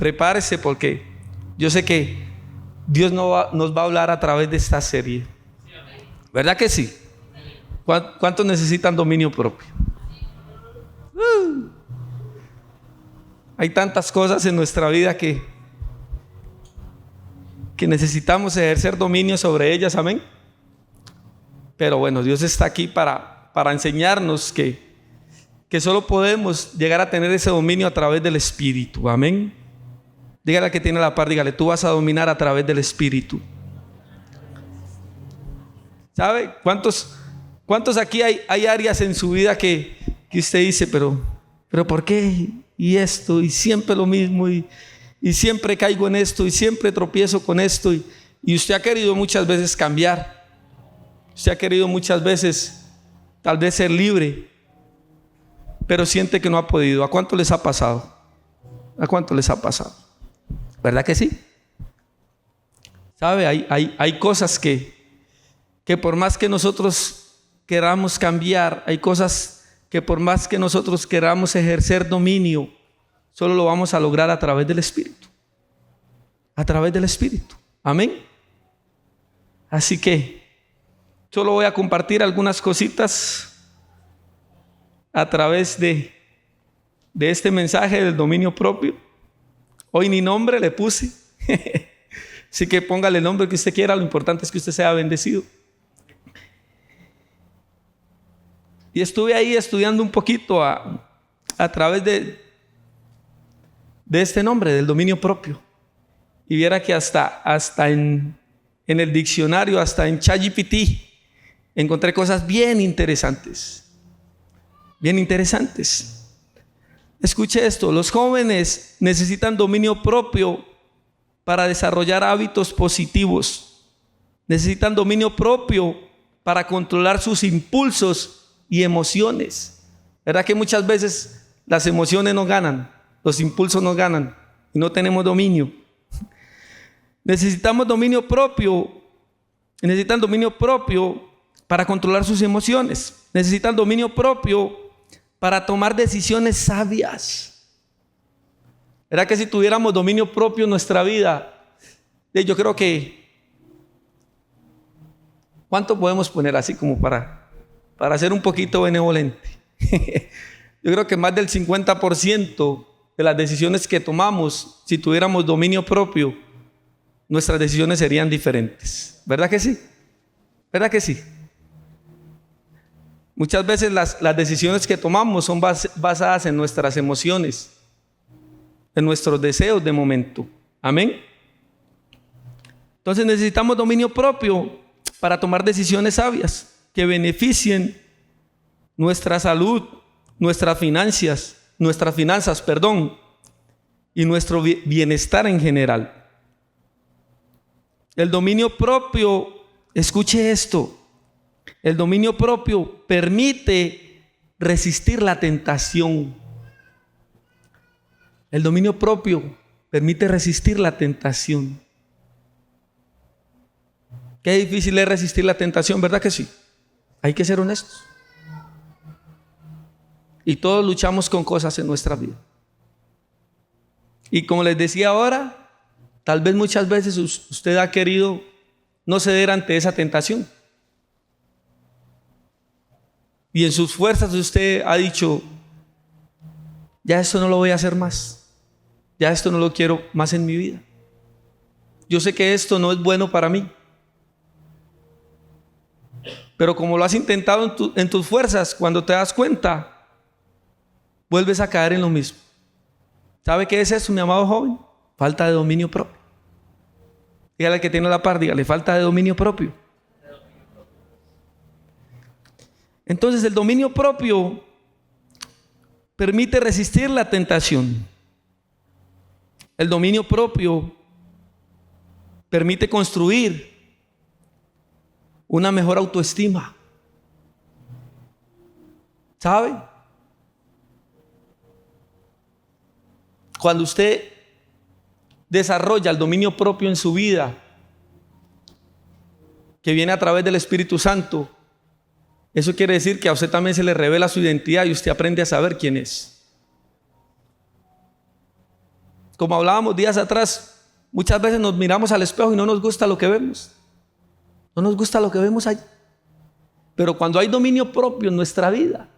prepárese porque yo sé que Dios nos va a hablar a través de esta serie. ¿Verdad que sí? ¿Cuántos necesitan dominio propio? Hay tantas cosas en nuestra vida que necesitamos ejercer dominio sobre ellas, amén. Pero bueno, Dios está aquí para enseñarnos que solo podemos llegar a tener ese dominio a través del Espíritu, amén. Dígale al que tiene la par, dígale, tú vas a dominar a través del Espíritu. ¿Sabe? ¿Cuántos aquí hay áreas en su vida que usted dice, pero ¿por qué? Y esto, y siempre lo mismo, y siempre caigo en esto, y siempre tropiezo con esto, y usted ha querido muchas veces cambiar. Usted ha querido muchas veces tal vez ser libre, pero siente que no ha podido. ¿A cuánto les ha pasado? ¿A cuánto les ha pasado? ¿Verdad que sí? ¿Sabe? Hay cosas que por más que nosotros queramos cambiar, hay cosas que por más que nosotros queramos ejercer dominio, solo lo vamos a lograr a través del Espíritu. A través del Espíritu. Amén. Así que solo voy a compartir algunas cositas a través de este mensaje del dominio propio. Hoy ni nombre le puse. Así que póngale el nombre que usted quiera. Lo importante es que usted sea bendecido. Y estuve ahí estudiando un poquito a través de este nombre, del dominio propio. Y viera que hasta en el diccionario, hasta en ChatGPT, encontré cosas bien interesantes. Bien interesantes. Escuche esto, los jóvenes necesitan dominio propio para desarrollar hábitos positivos. Necesitan dominio propio para controlar sus impulsos y emociones. ¿Verdad que muchas veces las emociones nos ganan, los impulsos nos ganan y no tenemos dominio? Necesitan dominio propio para controlar sus emociones. Necesitan dominio propio para tomar decisiones sabias. ¿Verdad que si tuviéramos dominio propio en nuestra vida, yo creo que ¿cuánto podemos poner así como para ser un poquito benevolente? Yo creo que más del 50% de las decisiones que tomamos, si tuviéramos dominio propio, nuestras decisiones serían diferentes. ¿Verdad que sí? ¿Verdad que sí? Muchas veces las decisiones que tomamos son basadas en nuestras emociones, en nuestros deseos de momento. Amén. Entonces necesitamos dominio propio para tomar decisiones sabias que beneficien nuestra salud, nuestras finanzas, y nuestro bienestar en general. El dominio propio, escuche esto, el dominio propio permite resistir la tentación. El dominio propio permite resistir la tentación. Qué difícil es resistir la tentación, ¿verdad que sí? Hay que ser honestos. Y todos luchamos con cosas en nuestra vida. Y como les decía ahora, tal vez muchas veces usted ha querido no ceder ante esa tentación. Y en sus fuerzas usted ha dicho, ya esto no lo voy a hacer más. Ya esto no lo quiero más en mi vida. Yo sé que esto no es bueno para mí. Pero como lo has intentado en tus fuerzas, cuando te das cuenta, vuelves a caer en lo mismo. ¿Sabe qué es eso, mi amado joven? Falta de dominio propio. Dígale al que tiene la par, dígale, falta de dominio propio. Entonces el dominio propio permite resistir la tentación. El dominio propio permite construir una mejor autoestima. ¿Sabe? Cuando usted desarrolla el dominio propio en su vida, que viene a través del Espíritu Santo, eso quiere decir que a usted también se le revela su identidad y usted aprende a saber quién es. como hablábamos días atrás, muchas veces nos miramos al espejo y no nos gusta lo que vemos. No nos gusta lo que vemos allí. Pero cuando hay dominio propio en nuestra vida,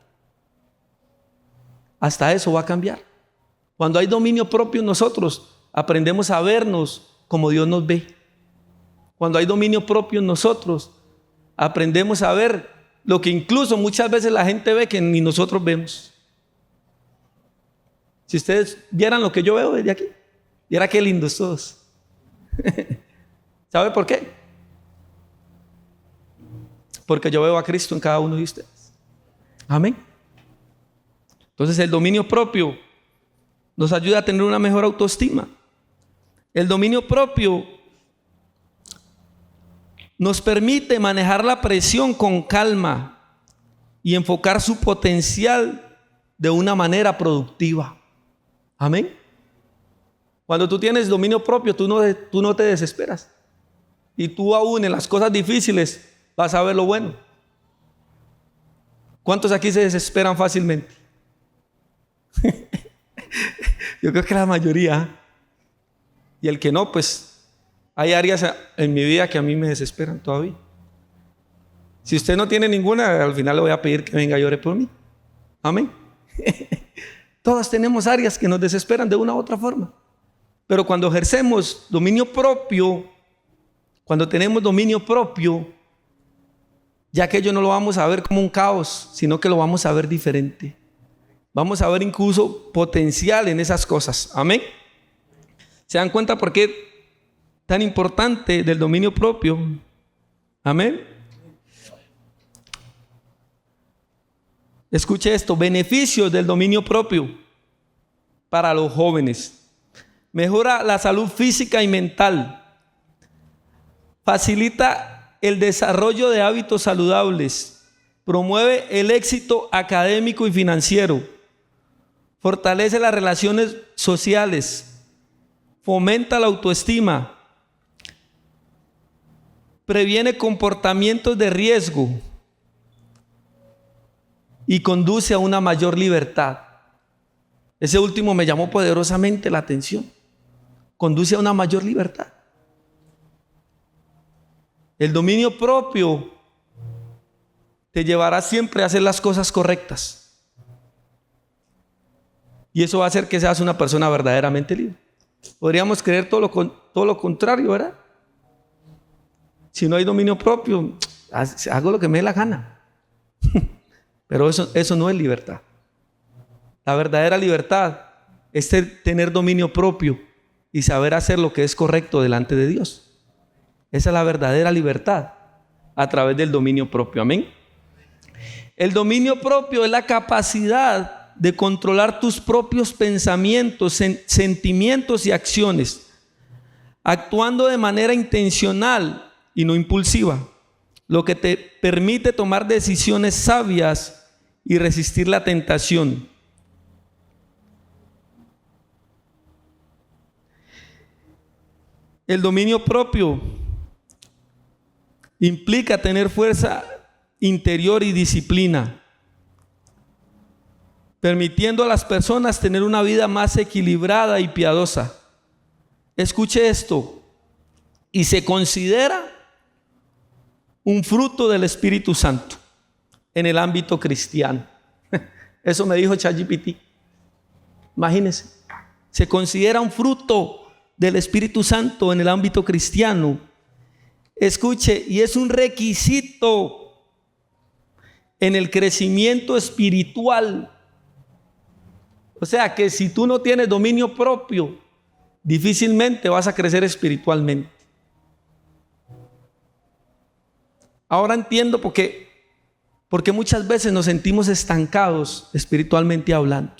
hasta eso va a cambiar. Cuando hay dominio propio en nosotros, aprendemos a vernos como Dios nos ve. Cuando hay dominio propio en nosotros, aprendemos a ver lo que incluso muchas veces la gente ve que ni nosotros vemos. Si ustedes vieran lo que yo veo desde aquí, viera qué lindos todos. ¿Sabe por qué? Porque yo veo a Cristo en cada uno de ustedes. Amén. Entonces el dominio propio nos ayuda a tener una mejor autoestima. El dominio propio nos permite manejar la presión con calma y enfocar su potencial de una manera productiva. Amén. Cuando tú tienes dominio propio, tú no te desesperas. Y tú aún en las cosas difíciles vas a ver lo bueno. ¿Cuántos aquí se desesperan fácilmente? Yo creo que la mayoría. Y el que no, pues hay áreas en mi vida que a mí me desesperan todavía. Si usted no tiene ninguna, al final le voy a pedir que venga y ore por mí. Amén. Todos tenemos áreas que nos desesperan de una u otra forma. Pero cuando ejercemos dominio propio, cuando tenemos dominio propio, ya que ello no lo vamos a ver como un caos, sino que lo vamos a ver diferente. Vamos a ver incluso potencial en esas cosas. Amén. ¿Se dan cuenta por qué tan importante del dominio propio? Amén. Escuche esto: beneficios del dominio propio para los jóvenes. Mejora la salud física y mental. Facilita el desarrollo de hábitos saludables. Promueve el éxito académico y financiero. Fortalece las relaciones sociales. Fomenta la autoestima. Previene comportamientos de riesgo. Y conduce a una mayor libertad. Ese último me llamó poderosamente la atención. Conduce a una mayor libertad. El dominio propio te llevará siempre a hacer las cosas correctas. Y eso va a hacer que seas una persona verdaderamente libre. Podríamos creer todo lo contrario, ¿verdad? Si no hay dominio propio, hago lo que me dé la gana. Pero eso no es libertad. La verdadera libertad es tener dominio propio y saber hacer lo que es correcto delante de Dios. Esa es la verdadera libertad a través del dominio propio. Amén. El dominio propio es la capacidad de controlar tus propios pensamientos, sentimientos y acciones, actuando de manera intencional y no impulsiva, lo que te permite tomar decisiones sabias y resistir la tentación. El dominio propio implica tener fuerza interior y disciplina, permitiendo a las personas tener una vida más equilibrada y piadosa. Escuche esto: y se considera un fruto del Espíritu Santo en el ámbito cristiano. Eso me dijo ChatGPT. Imagínense, se considera un fruto del Espíritu Santo en el ámbito cristiano. Escuche, y es un requisito en el crecimiento espiritual. O sea que si tú no tienes dominio propio, difícilmente vas a crecer espiritualmente. Ahora entiendo por qué muchas veces nos sentimos estancados espiritualmente hablando.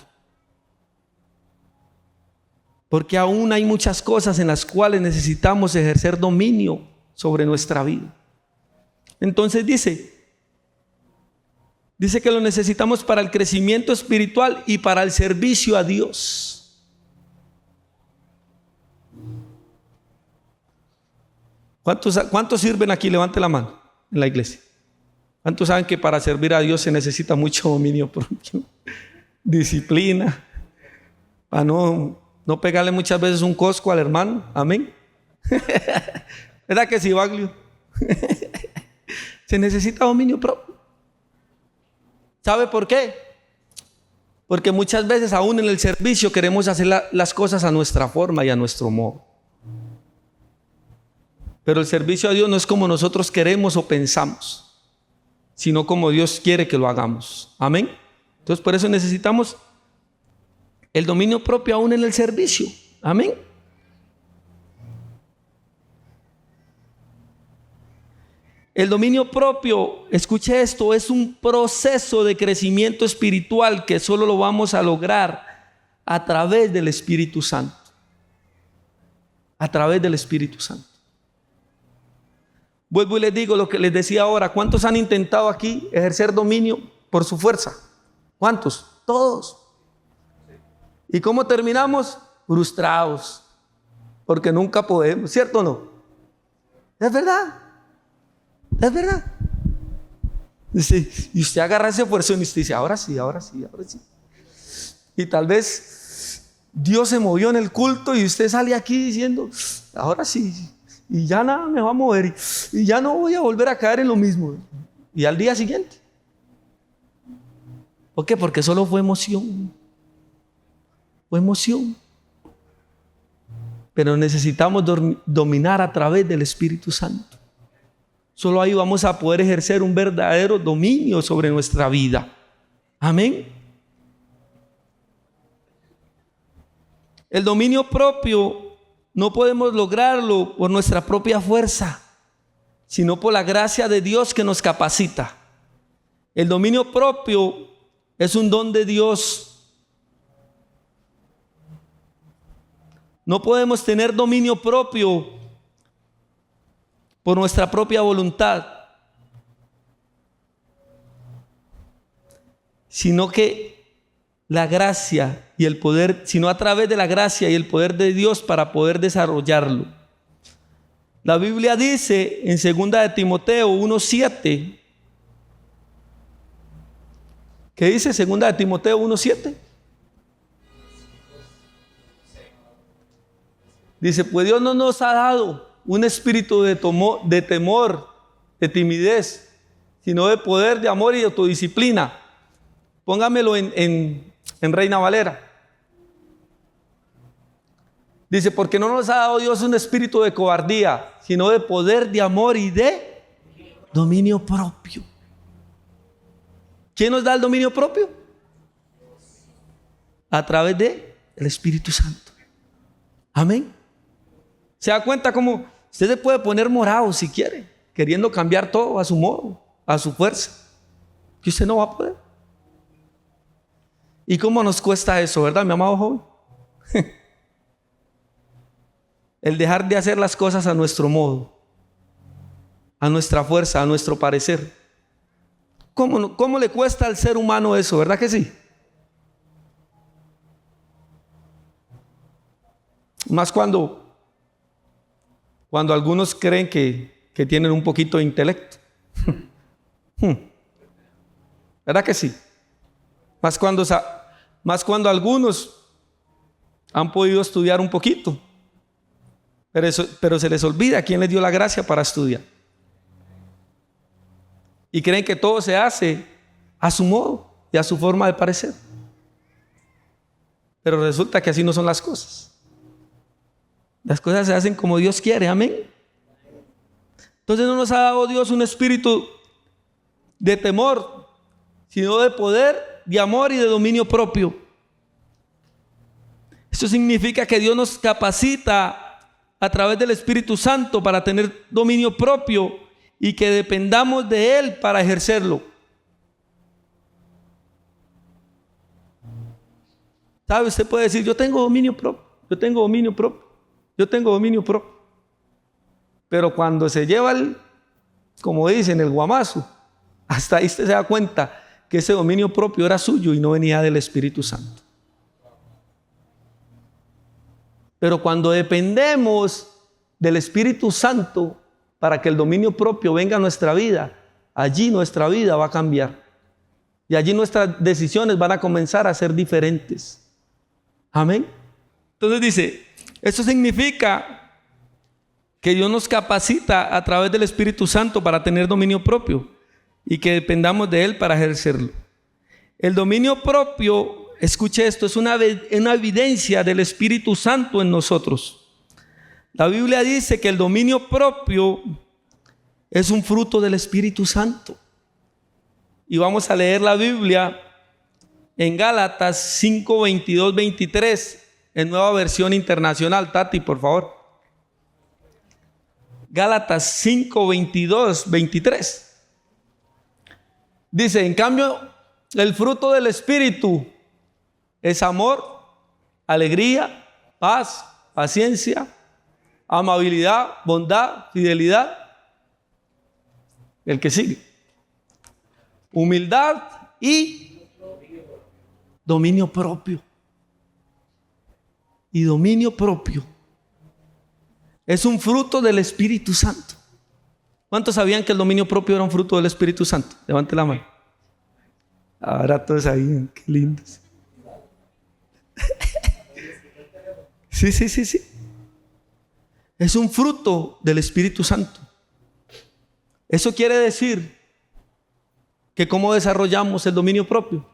Porque aún hay muchas cosas en las cuales necesitamos ejercer dominio sobre nuestra vida. Entonces dice que lo necesitamos para el crecimiento espiritual y para el servicio a Dios. ¿Cuántos sirven aquí? Levante la mano en la iglesia. ¿Cuántos saben que para servir a Dios se necesita mucho dominio propio? Disciplina. Para no No pegarle muchas veces un cosco al hermano. Amén. ¿Verdad que sí, Baglio? Se necesita dominio propio. ¿Sabe por qué? Porque muchas veces aún en el servicio queremos hacer las cosas a nuestra forma y a nuestro modo. Pero el servicio a Dios no es como nosotros queremos o pensamos, sino como Dios quiere que lo hagamos. Amén. Entonces por eso necesitamos el dominio propio aún en el servicio. Amén. El dominio propio, escuche esto, es un proceso de crecimiento espiritual que solo lo vamos a lograr a través del Espíritu Santo. A través del Espíritu Santo. Vuelvo y les digo lo que les decía ahora. ¿Cuántos han intentado aquí ejercer dominio por su fuerza? ¿Cuántos? Todos. ¿Y cómo terminamos? Frustrados. Porque nunca podemos, ¿cierto o no? Es verdad. Es verdad. Y usted agarra ese esfuerzo y usted dice, ahora sí, ahora sí, ahora sí. Y tal vez Dios se movió en el culto y usted sale aquí diciendo, ahora sí. Y ya nada me va a mover y ya no voy a volver a caer en lo mismo. Y al día siguiente. ¿Por qué? Porque solo fue emoción. Fue emoción. Pero necesitamos dominar a través del Espíritu Santo. Solo ahí vamos a poder ejercer un verdadero dominio sobre nuestra vida. Amén. El dominio propio no podemos lograrlo por nuestra propia fuerza, sino por la gracia de Dios que nos capacita. El dominio propio es un don de Dios. No podemos tener dominio propio por nuestra propia voluntad, sino que la gracia y el poder, sino a través de la gracia y el poder de Dios para poder desarrollarlo. La Biblia dice en 2 de Timoteo 1:7, ¿qué dice 2 de Timoteo 1:7? Dice, pues Dios no nos ha dado un espíritu de temor, de timidez, sino de poder, de amor y de autodisciplina. Póngamelo en Reina Valera. Dice, porque no nos ha dado Dios un espíritu de cobardía, sino de poder, de amor y de dominio propio. ¿Quién nos da el dominio propio? A través del Espíritu Santo. Amén. ¿Se da cuenta cómo usted se puede poner morado si quiere, queriendo cambiar todo a su modo, a su fuerza? Que usted no va a poder. ¿Y cómo nos cuesta eso, verdad, mi amado joven? El dejar de hacer las cosas a nuestro modo, a nuestra fuerza, a nuestro parecer. ¿Cómo le cuesta al ser humano eso, verdad que sí? Más cuando algunos creen que tienen un poquito de intelecto. ¿Verdad que sí? Más cuando algunos han podido estudiar un poquito, pero se les olvida quién les dio la gracia para estudiar. Y creen que todo se hace a su modo y a su forma de parecer. Pero resulta que así no son las cosas. Las cosas se hacen como Dios quiere, amén. Entonces no nos ha dado Dios un espíritu de temor, sino de poder, de amor y de dominio propio. Esto significa que Dios nos capacita a través del Espíritu Santo para tener dominio propio y que dependamos de Él para ejercerlo. ¿Sabe? Usted puede decir, yo tengo dominio propio, yo tengo dominio propio. Yo tengo dominio propio. Pero cuando se lleva como dicen, el guamazo, hasta ahí usted se da cuenta que ese dominio propio era suyo y no venía del Espíritu Santo. Pero cuando dependemos del Espíritu Santo para que el dominio propio venga a nuestra vida, allí nuestra vida va a cambiar. Y allí nuestras decisiones van a comenzar a ser diferentes. Amén. Entonces dice, esto significa que Dios nos capacita a través del Espíritu Santo para tener dominio propio y que dependamos de Él para ejercerlo. El dominio propio, escuche esto, es una evidencia del Espíritu Santo en nosotros. La Biblia dice que el dominio propio es un fruto del Espíritu Santo. Y vamos a leer la Biblia en Gálatas 5, 22, 23, en Nueva Versión Internacional. Tati, por favor. Gálatas 5, 22, 23. Dice, en cambio, el fruto del Espíritu es amor, alegría, paz, paciencia, amabilidad, bondad, fidelidad. El que sigue. Humildad y dominio propio. Y dominio propio es un fruto del Espíritu Santo. ¿Cuántos sabían que el dominio propio era un fruto del Espíritu Santo? Levante la mano. Ahora todos sabían, qué lindos. Sí. Es un fruto del Espíritu Santo. Eso quiere decir que cómo desarrollamos el dominio propio.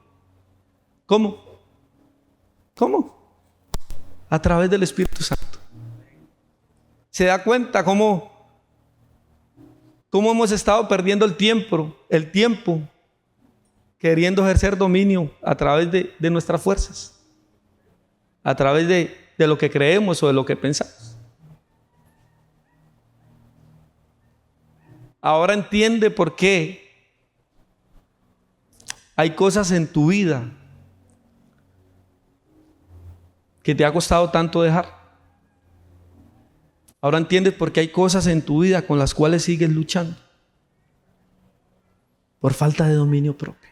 ¿Cómo? A través del Espíritu Santo. ¿Se da cuenta cómo hemos estado perdiendo el tiempo queriendo ejercer dominio a través de nuestras fuerzas? A través de lo que creemos o de lo que pensamos. Ahora entiende por qué hay cosas en tu vida que te ha costado tanto dejar. Ahora entiendes por qué hay cosas en tu vida con las cuales sigues luchando. Por falta de dominio propio.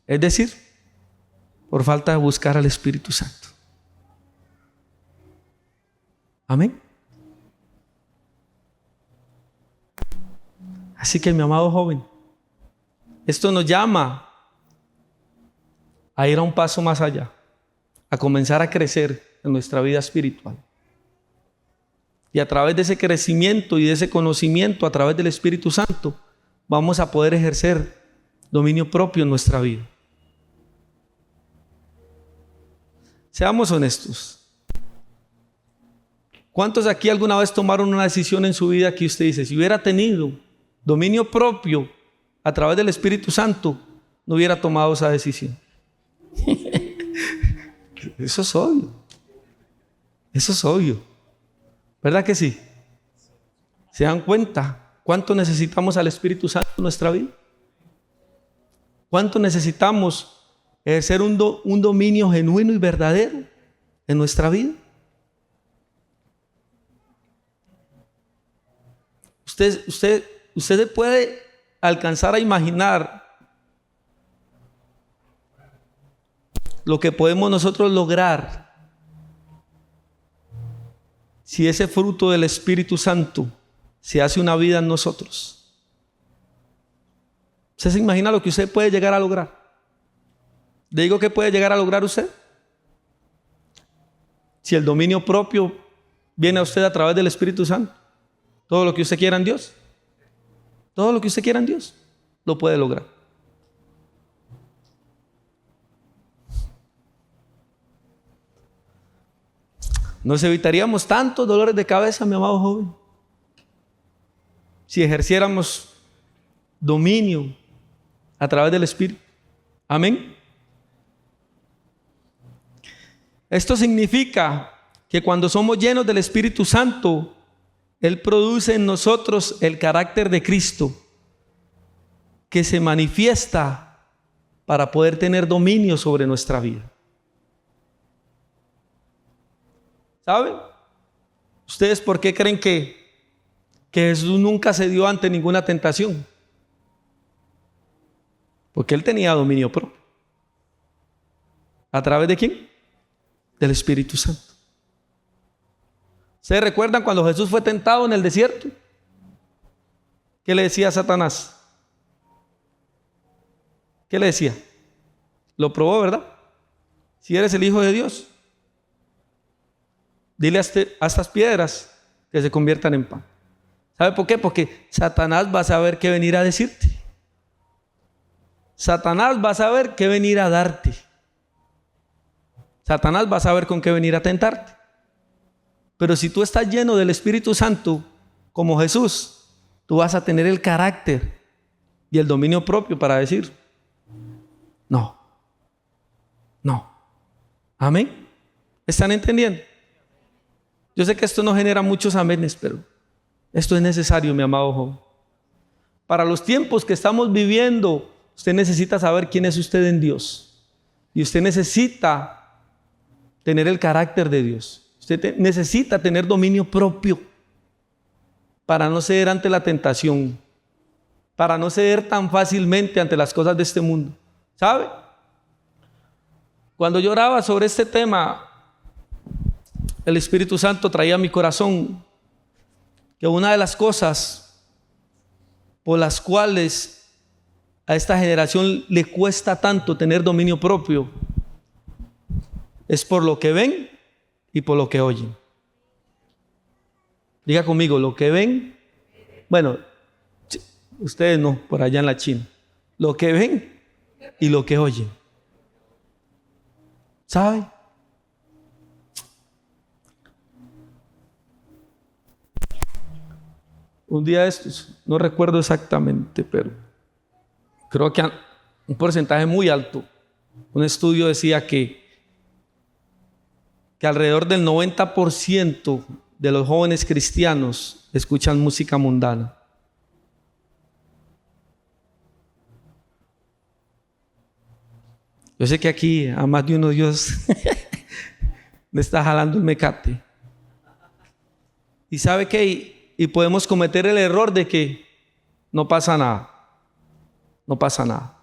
Es decir, por falta de buscar al Espíritu Santo. Amén. Así que, mi amado joven, esto nos llama a ir a un paso más allá, a comenzar a crecer en nuestra vida espiritual. Y a través de ese crecimiento y de ese conocimiento, a través del Espíritu Santo, vamos a poder ejercer dominio propio en nuestra vida. Seamos honestos. ¿Cuántos aquí alguna vez tomaron una decisión en su vida que usted dice, si hubiera tenido dominio propio a través del Espíritu Santo, no hubiera tomado esa decisión? Eso es obvio. Eso es obvio. ¿Verdad que sí? ¿Se dan cuenta cuánto necesitamos al Espíritu Santo en nuestra vida? ¿Cuánto necesitamos ejercer un dominio genuino y verdadero en nuestra vida? Usted puede alcanzar a imaginar lo que podemos nosotros lograr si ese fruto del Espíritu Santo se hace una vida en nosotros. ¿Usted se imagina lo que usted puede llegar a lograr? ¿Le digo que puede llegar a lograr usted? Si el dominio propio viene a usted a través del Espíritu Santo. Todo lo que usted quiera en Dios. Todo lo que usted quiera en Dios lo puede lograr. Nos evitaríamos tantos dolores de cabeza, mi amado joven, si ejerciéramos dominio a través del Espíritu. Amén. Esto significa que cuando somos llenos del Espíritu Santo, Él produce en nosotros el carácter de Cristo, que se manifiesta para poder tener dominio sobre nuestra vida. ¿Saben? ¿Ustedes por qué creen que Jesús nunca se dio ante ninguna tentación? Porque Él tenía dominio propio. ¿A través de quién? Del Espíritu Santo. ¿Ustedes recuerdan cuando Jesús fue tentado en el desierto? ¿Qué le decía a Satanás? ¿Qué le decía? Lo probó, ¿verdad? Si eres el Hijo de Dios, dile a estas piedras que se conviertan en pan. ¿Sabe por qué? Porque Satanás va a saber qué venir a decirte. Satanás va a saber qué venir a darte. Satanás va a saber con qué venir a tentarte. Pero si tú estás lleno del Espíritu Santo, como Jesús, tú vas a tener el carácter y el dominio propio para decir, no, no. Amén. ¿Están entendiendo? Yo sé que esto no genera muchos amenes, pero esto es necesario, mi amado joven. Para los tiempos que estamos viviendo, usted necesita saber quién es usted en Dios. Y usted necesita tener el carácter de Dios. Usted necesita tener dominio propio para no ceder ante la tentación, para no ceder tan fácilmente ante las cosas de este mundo. ¿Sabe? Cuando yo oraba sobre este tema, el Espíritu Santo traía a mi corazón que una de las cosas por las cuales a esta generación le cuesta tanto tener dominio propio es por lo que ven y por lo que oyen. Diga conmigo, lo que ven, bueno, ustedes no, por allá en la China, lo que ven y lo que oyen. ¿Sabe? Un día de estos, no recuerdo exactamente, pero creo que un porcentaje muy alto, un estudio decía que alrededor del 90% de los jóvenes cristianos escuchan música mundana. Yo sé que aquí a más de uno Dios le está jalando el mecate. ¿Y sabe qué? Y podemos cometer el error de que no pasa nada. No pasa nada.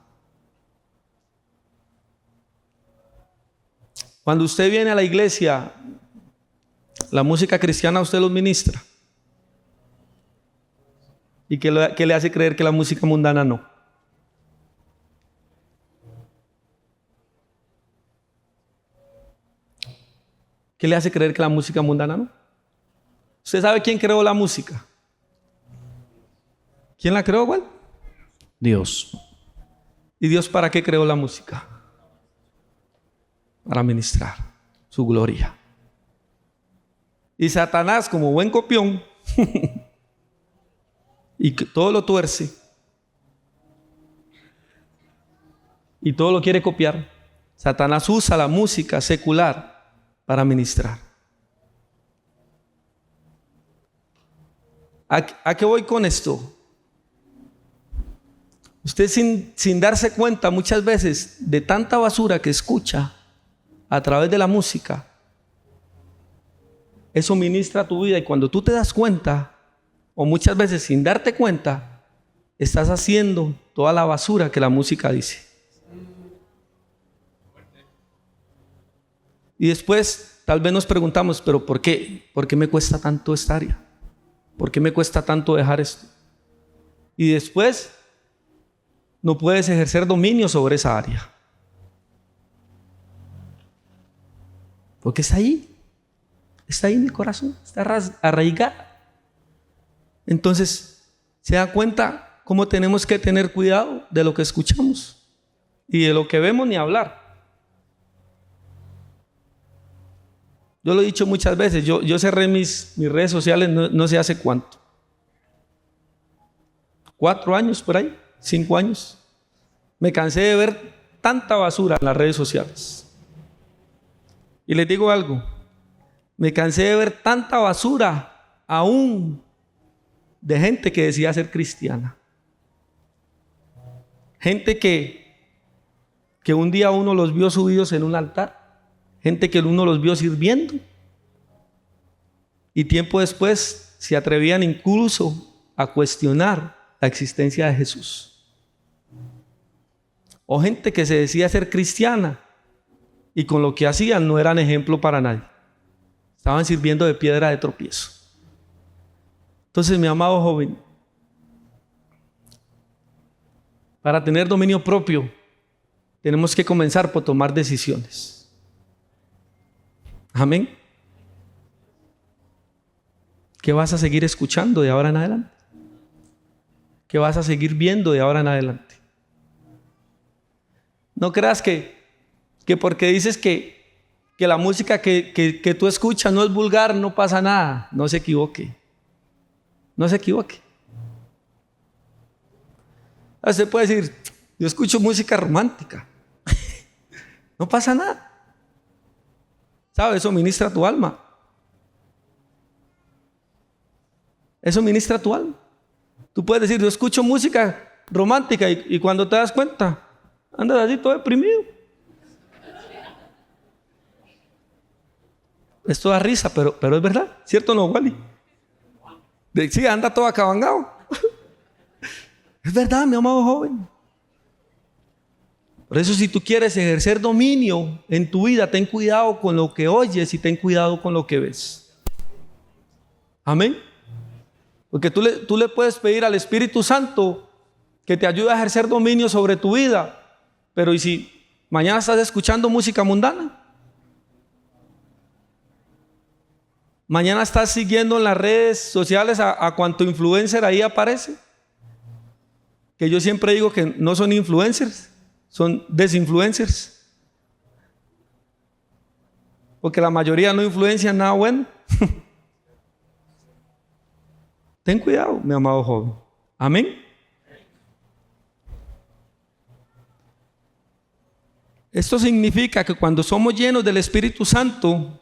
Cuando usted viene a la iglesia, la música cristiana usted los ministra. ¿Y qué le hace creer que la música mundana no? ¿Qué le hace creer que la música mundana no? ¿Usted sabe quién creó la música? ¿Quién la creó, güey? Dios. ¿Y Dios para qué creó la música? Para ministrar su gloria. Y Satanás, como buen copión, y que todo lo tuerce, y todo lo quiere copiar, Satanás usa la música secular para ministrar. ¿A qué voy con esto? Usted sin darse cuenta muchas veces de tanta basura que escucha a través de la música, eso ministra tu vida, y cuando tú te das cuenta, o muchas veces sin darte cuenta, estás haciendo toda la basura que la música dice. Y después tal vez nos preguntamos, pero ¿por qué? ¿Por qué me cuesta tanto esta área? ¿Por qué me cuesta tanto dejar esto? Y después no puedes ejercer dominio sobre esa área. Porque está ahí en el corazón, está arraigada. Entonces, ¿se da cuenta cómo tenemos que tener cuidado de lo que escuchamos y de lo que vemos ni hablar? Yo lo he dicho muchas veces, yo cerré mis redes sociales no sé hace cuánto. 4 años por ahí, 5 años. Me cansé de ver tanta basura en las redes sociales. Y les digo algo, me cansé de ver tanta basura aún de gente que decía ser cristiana. Gente que un día uno los vio subidos en un altar. Gente que uno los vio sirviendo. Y tiempo después se atrevían incluso a cuestionar la existencia de Jesús. O gente que se decía ser cristiana y con lo que hacían no eran ejemplo para nadie. Estaban sirviendo de piedra de tropiezo. Entonces, mi amado joven, para tener dominio propio, tenemos que comenzar por tomar decisiones. Amén. ¿Qué vas a seguir escuchando de ahora en adelante? ¿Qué vas a seguir viendo de ahora en adelante? No creas que porque dices que la música que tú escuchas no es vulgar, no pasa nada. No se equivoque. No se equivoque. Usted puede decir, yo escucho música romántica. No pasa nada. ¿Sabe? Eso ministra tu alma. Eso ministra tu alma. Tú puedes decir, yo escucho música romántica y cuando te das cuenta, andas así todo deprimido. Esto da risa, pero es verdad. ¿Cierto o no, Wally? Sí, anda todo acabangado. Es verdad, mi amado joven. Por eso, si tú quieres ejercer dominio en tu vida, ten cuidado con lo que oyes y ten cuidado con lo que ves. Amén. Porque tú le puedes pedir al Espíritu Santo que te ayude a ejercer dominio sobre tu vida. Pero ¿y si mañana estás escuchando música mundana? Mañana estás siguiendo en las redes sociales a cuanto influencer ahí aparece. Que yo siempre digo que no son influencers, son desinfluencers. Porque la mayoría no influencian nada bueno. Ten cuidado, mi amado joven. Amén. Esto significa que cuando somos llenos del Espíritu Santo,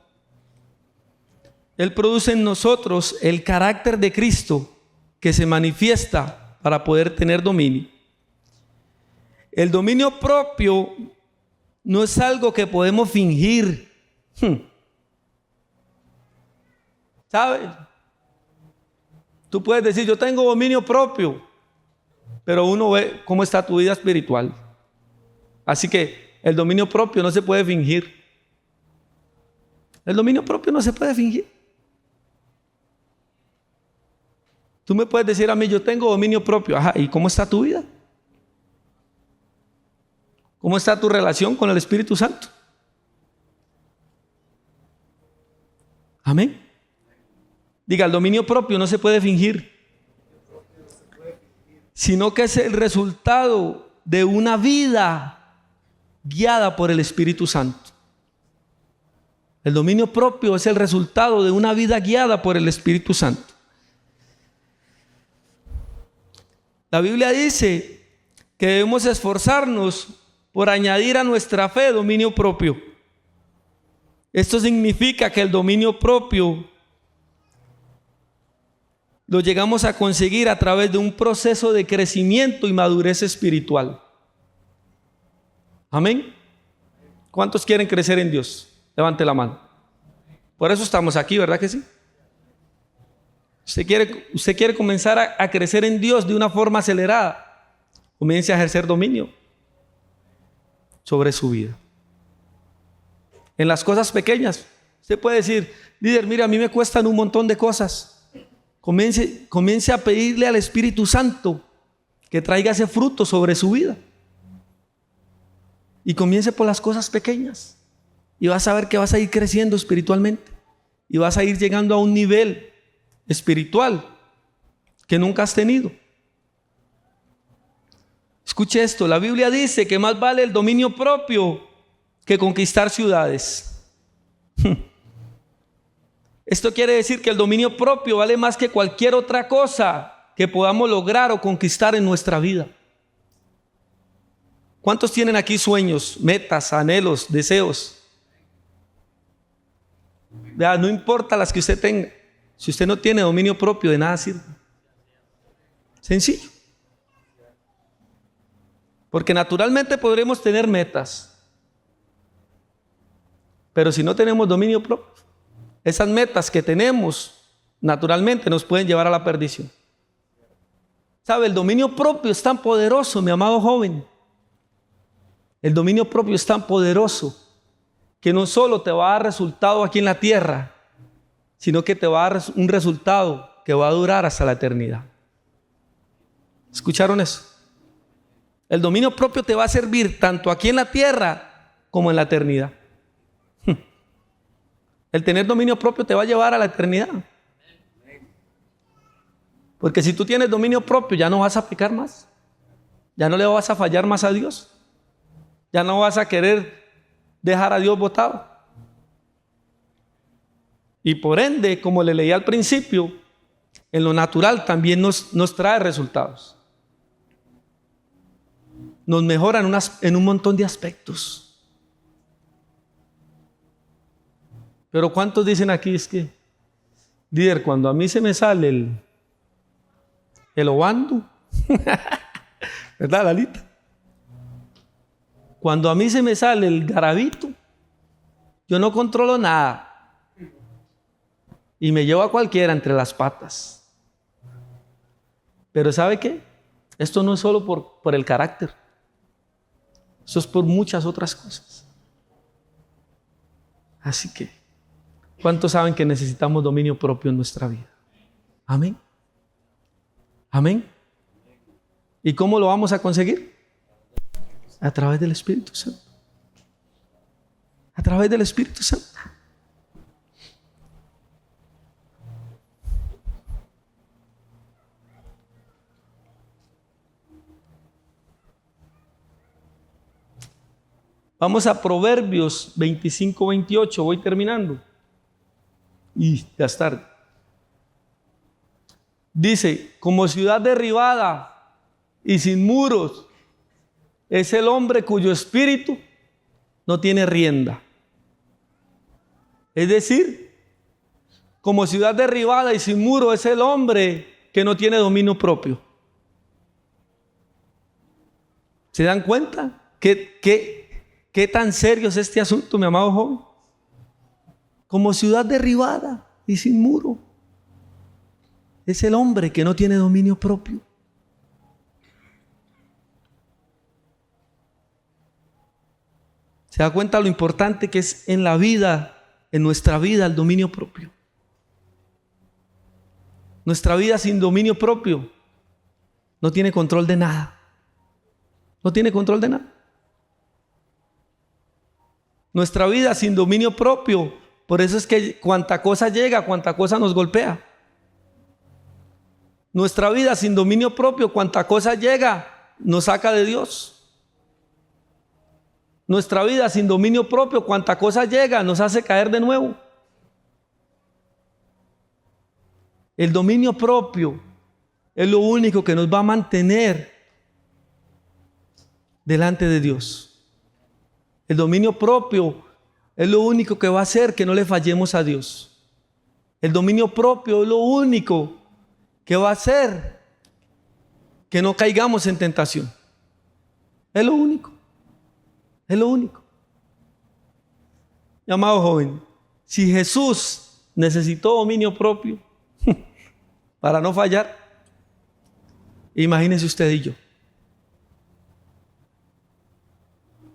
Él produce en nosotros el carácter de Cristo que se manifiesta para poder tener dominio. El dominio propio no es algo que podemos fingir. ¿Sabes? Tú puedes decir, yo tengo dominio propio, pero uno ve cómo está tu vida espiritual. Así que el dominio propio no se puede fingir. El dominio propio no se puede fingir. Tú me puedes decir a mí, yo tengo dominio propio. Ajá, ¿y cómo está tu vida? ¿Cómo está tu relación con el Espíritu Santo? Amén. Diga, el dominio propio no se puede fingir, sino que es el resultado de una vida guiada por el Espíritu Santo. El dominio propio es el resultado de una vida guiada por el Espíritu Santo. La Biblia dice que debemos esforzarnos por añadir a nuestra fe dominio propio. Esto significa que el dominio propio lo llegamos a conseguir a través de un proceso de crecimiento y madurez espiritual. Amén. ¿Cuántos quieren crecer en Dios? Levante la mano. Por eso estamos aquí, ¿verdad que sí? Usted quiere comenzar a crecer en Dios de una forma acelerada. Comience a ejercer dominio sobre su vida. En las cosas pequeñas, usted puede decir, líder, mira, a mí me cuestan un montón de cosas. Comience a pedirle al Espíritu Santo que traiga ese fruto sobre su vida. Y comience por las cosas pequeñas. Y vas a ver que vas a ir creciendo espiritualmente. Y vas a ir llegando a un nivel espiritual que nunca has tenido. Escuche esto, la Biblia dice que más vale el dominio propio que conquistar ciudades. Esto quiere decir que el dominio propio vale más que cualquier otra cosa que podamos lograr o conquistar en nuestra vida. ¿Cuántos tienen aquí sueños, metas, anhelos, deseos? Vea, no importa las que usted tenga. Si usted no tiene dominio propio, de nada sirve. Sencillo. Porque naturalmente podremos tener metas. Pero si no tenemos dominio propio, esas metas que tenemos naturalmente nos pueden llevar a la perdición. ¿Sabe? El dominio propio es tan poderoso, mi amado joven. El dominio propio es tan poderoso que no solo te va a dar resultado aquí en la tierra, sino que te va a dar un resultado que va a durar hasta la eternidad. ¿Escucharon eso? El dominio propio te va a servir tanto aquí en la tierra como en la eternidad. El tener dominio propio te va a llevar a la eternidad. Porque si tú tienes dominio propio, ya no vas a pecar más. Ya no le vas a fallar más a Dios. Ya no vas a querer dejar a Dios botado. Y por ende, como le leí al principio, en lo natural también nos trae resultados. Nos mejora en un montón de aspectos. Pero ¿cuántos dicen aquí es que, líder, cuando a mí se me sale el obando, ¿verdad, Lalita? Cuando a mí se me sale el garabito, yo no controlo nada. Y me llevo a cualquiera entre las patas. Pero ¿sabe qué? Esto no es solo por el carácter. Eso es por muchas otras cosas. Así que, ¿cuántos saben que necesitamos dominio propio en nuestra vida? Amén. Amén. ¿Y cómo lo vamos a conseguir? A través del Espíritu Santo. A través del Espíritu Santo. Vamos a Proverbios 25-28, voy terminando. Y ya es tarde. Dice, como ciudad derribada y sin muros, es el hombre cuyo espíritu no tiene rienda. Es decir, como ciudad derribada y sin muro es el hombre que no tiene dominio propio. ¿Se dan cuenta? ¿Qué tan serio es este asunto, mi amado joven? Como ciudad derribada y sin muro es el hombre que no tiene dominio propio. ¿Se da cuenta lo importante que es en la vida, en nuestra vida, el dominio propio? Nuestra vida sin dominio propio no tiene control de nada. No tiene control de nada. Nuestra vida sin dominio propio, por eso es que cuanta cosa llega, cuanta cosa nos golpea. Nuestra vida sin dominio propio, cuanta cosa llega, nos saca de Dios. Nuestra vida sin dominio propio, cuanta cosa llega, nos hace caer de nuevo. El dominio propio es lo único que nos va a mantener delante de Dios. El dominio propio es lo único que va a hacer que no le fallemos a Dios. El dominio propio es lo único que va a hacer que no caigamos en tentación. Es lo único. Es lo único. Mi amado joven, si Jesús necesitó dominio propio para no fallar, imagínese usted y yo.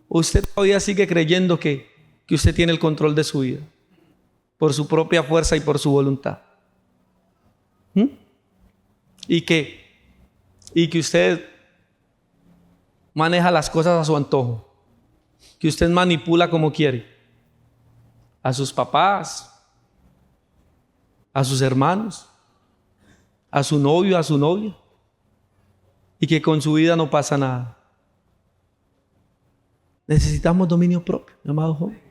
Usted todavía sigue creyendo que usted tiene el control de su vida por su propia fuerza y por su voluntad. Y que usted maneja las cosas a su antojo, que usted manipula como quiere a sus papás, a sus hermanos, a su novio, a su novia, y que con su vida no pasa nada. Necesitamos dominio propio, mi amado joven.